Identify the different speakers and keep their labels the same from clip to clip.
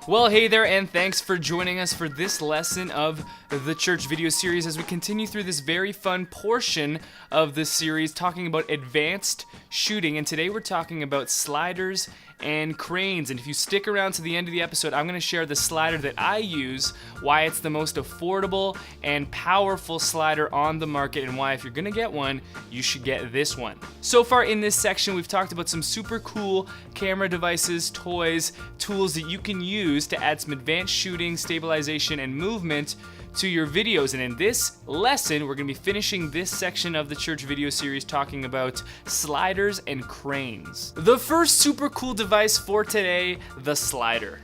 Speaker 1: Well, hey there, and thanks for joining us for this lesson of the church video series as we continue through this very fun portion of this series talking about advanced shooting. And today we're talking about sliders and cranes. And if you stick around to the end of the episode, I'm going to share the slider that I use, why it's the most affordable and powerful slider on the market, and why if you're going to get one, you should get this one. So far in this section, we've talked about some super cool camera devices, toys, tools that you can use to add some advanced shooting, stabilization, and movement to your videos. And in this lesson, we're going to be finishing this section of the church video series talking about sliders and cranes. The first super cool device for today, the slider.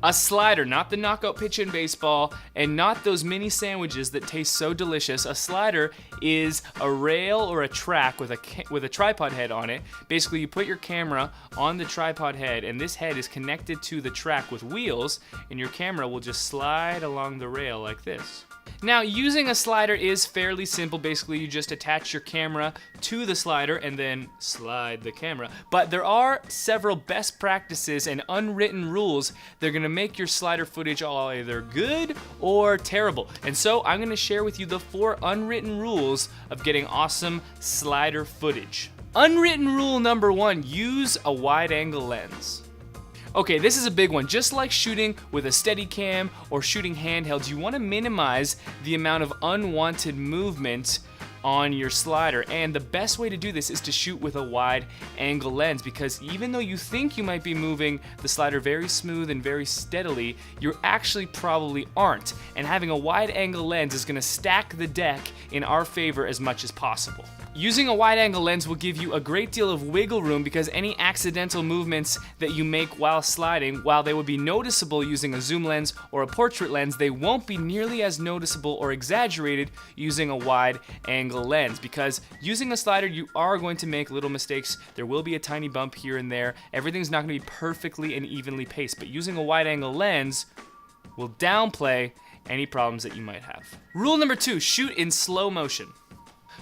Speaker 1: A slider, not the knockout pitch in baseball, and not those mini sandwiches that taste so delicious. A slider is a rail or a track with a tripod head on it. Basically, you put your camera on the tripod head, and this head is connected to the track with wheels, and your camera will just slide along the rail like this. Now, using a slider is fairly simple. Basically, you just attach your camera to the slider and then slide the camera. But there are several best practices and unwritten rules that are going to make your slider footage either good or terrible. And so I'm going to share with you the 4 unwritten rules of getting awesome slider footage. Unwritten rule number 1, use a wide-angle lens. Okay, this is a big one. Just like shooting with a Steadicam or shooting handhelds, you want to minimize the amount of unwanted movement on your slider. And the best way to do this is to shoot with a wide angle lens, because even though you think you might be moving the slider very smooth and very steadily, you actually probably aren't. And having a wide angle lens is going to stack the deck in our favor as much as possible. Using a wide-angle lens will give you a great deal of wiggle room, because any accidental movements that you make while sliding, while they would be noticeable using a zoom lens or a portrait lens, they won't be nearly as noticeable or exaggerated using a wide-angle lens. Because using a slider, you are going to make little mistakes. There will be a tiny bump here and there. Everything's not going to be perfectly and evenly paced, but using a wide-angle lens will downplay any problems that you might have. Rule number 2, shoot in slow motion.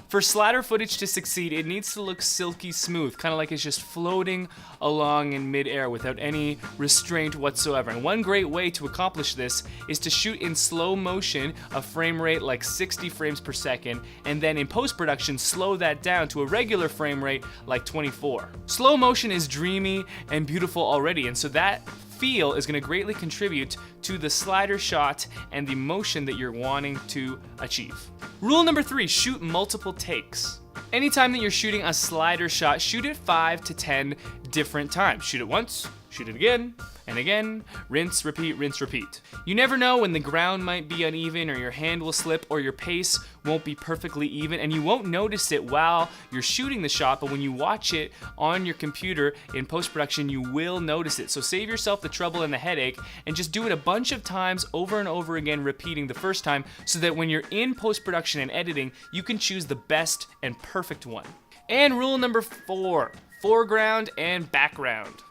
Speaker 1: For slider footage to succeed, it needs to look silky smooth, kind of like it's just floating along in midair without any restraint whatsoever. And one great way to accomplish this is to shoot in slow motion, a frame rate like 60 frames per second, and then in post-production slow that down to a regular frame rate like 24. Slow motion is dreamy and beautiful already, and so that feel is going to greatly contribute to the slider shot and the motion that you're wanting to achieve. Rule number 3, shoot multiple takes. Anytime that you're shooting a slider shot, shoot it 5 to 10 different times. Shoot it once, shoot it again, and again, rinse, repeat, rinse, repeat. You never know when the ground might be uneven, or your hand will slip, or your pace won't be perfectly even, and you won't notice it while you're shooting the shot, but when you watch it on your computer in post-production, you will notice it. So save yourself the trouble and the headache, and just do it a bunch of times over and over again, repeating the first time, so that when you're in post-production and editing, you can choose the best and perfect one. And rule number 4, foreground and background.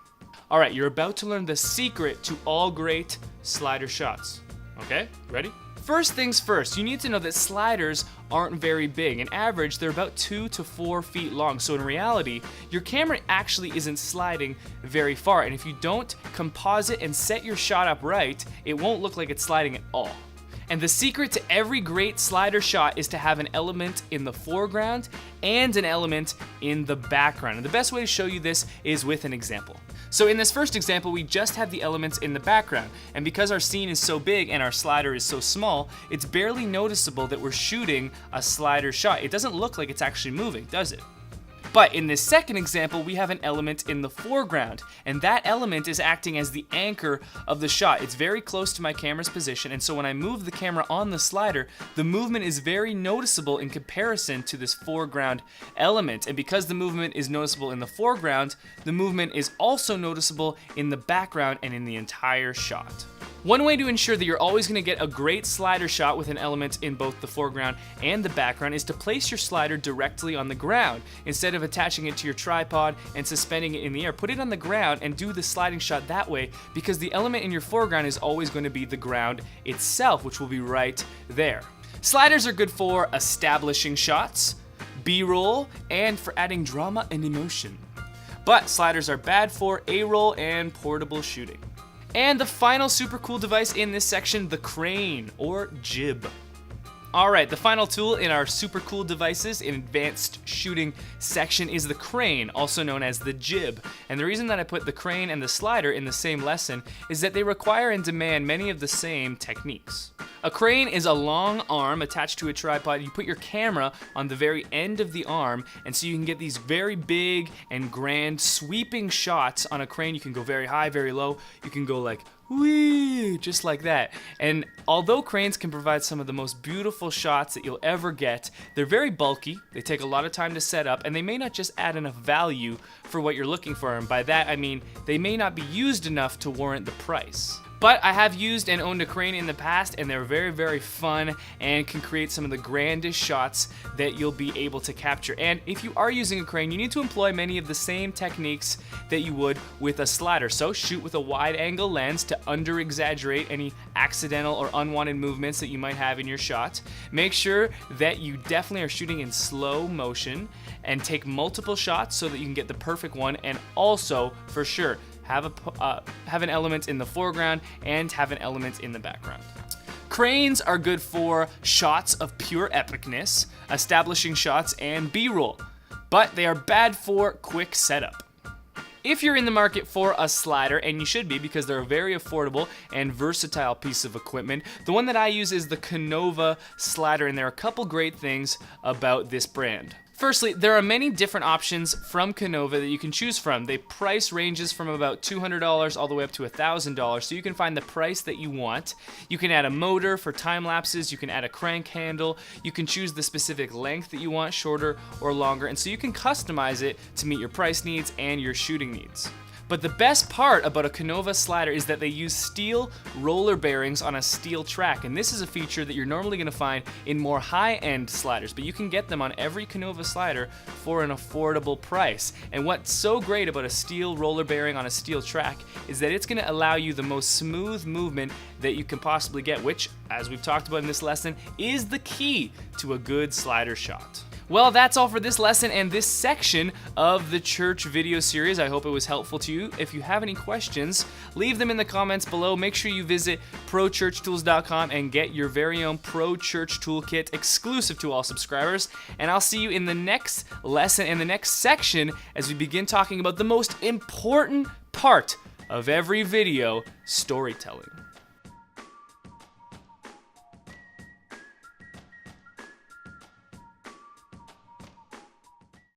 Speaker 1: All right, you're about to learn the secret to all great slider shots. Okay, ready? First things first, you need to know that sliders aren't very big. On average, they're about 2 to 4 feet long. So in reality, your camera actually isn't sliding very far. And if you don't composite and set your shot up right, it won't look like it's sliding at all. And the secret to every great slider shot is to have an element in the foreground and an element in the background. And the best way to show you this is with an example. So in this first example, we just have the elements in the background. And because our scene is so big and our slider is so small, it's barely noticeable that we're shooting a slider shot. It doesn't look like it's actually moving, does it? But in this second example, we have an element in the foreground, and that element is acting as the anchor of the shot. It's very close to my camera's position, and so when I move the camera on the slider, the movement is very noticeable in comparison to this foreground element. And because the movement is noticeable in the foreground, the movement is also noticeable in the background and in the entire shot. One way to ensure that you're always going to get a great slider shot with an element in both the foreground and the background is to place your slider directly on the ground. Instead of attaching it to your tripod and suspending it in the air, put it on the ground and do the sliding shot that way, because the element in your foreground is always going to be the ground itself, which will be right there. Sliders are good for establishing shots, B-roll, and for adding drama and emotion. But sliders are bad for A-roll and portable shooting. And the final super cool device in this section, the crane, or jib. Alright, the final tool in our super cool devices in advanced shooting section is the crane, also known as the jib. And the reason that I put the crane and the slider in the same lesson is that they require and demand many of the same techniques. A crane is a long arm attached to a tripod. You put your camera on the very end of the arm, and so you can get these very big and grand sweeping shots on a crane. You can go very high, very low. You can go like, whee, just like that. And although cranes can provide some of the most beautiful shots that you'll ever get, they're very bulky, they take a lot of time to set up, and they may not just add enough value for what you're looking for. And by that I mean they may not be used enough to warrant the price. But I have used and owned a crane in the past, and they're very, very fun and can create some of the grandest shots that you'll be able to capture. And if you are using a crane, you need to employ many of the same techniques that you would with a slider. So shoot with a wide angle lens to under-exaggerate any accidental or unwanted movements that you might have in your shot. Make sure that you definitely are shooting in slow motion and take multiple shots so that you can get the perfect one, and also, for sure, have an element in the foreground and have an element in the background. Cranes are good for shots of pure epicness, establishing shots, and B-roll, but they are bad for quick setup. If you're in the market for a slider, and you should be because they're a very affordable and versatile piece of equipment, the one that I use is the Canova slider, and there are a couple great things about this brand. Firstly, there are many different options from Canova that you can choose from. The price ranges from about $200 all the way up to $1,000, so you can find the price that you want. You can add a motor for time lapses, you can add a crank handle, you can choose the specific length that you want, shorter or longer, and so you can customize it to meet your price needs and your shooting needs. But the best part about a Canova slider is that they use steel roller bearings on a steel track, and this is a feature that you're normally going to find in more high-end sliders, but you can get them on every Canova slider for an affordable price. And what's so great about a steel roller bearing on a steel track is that it's going to allow you the most smooth movement that you can possibly get, which, as we've talked about in this lesson, is the key to a good slider shot. Well, that's all for this lesson and this section of the church video series. I hope it was helpful to you. If you have any questions, leave them in the comments below. Make sure you visit ProChurchTools.com and get your very own Pro Church Toolkit exclusive to all subscribers. And I'll see you in the next lesson and the next section as we begin talking about the most important part of every video, storytelling.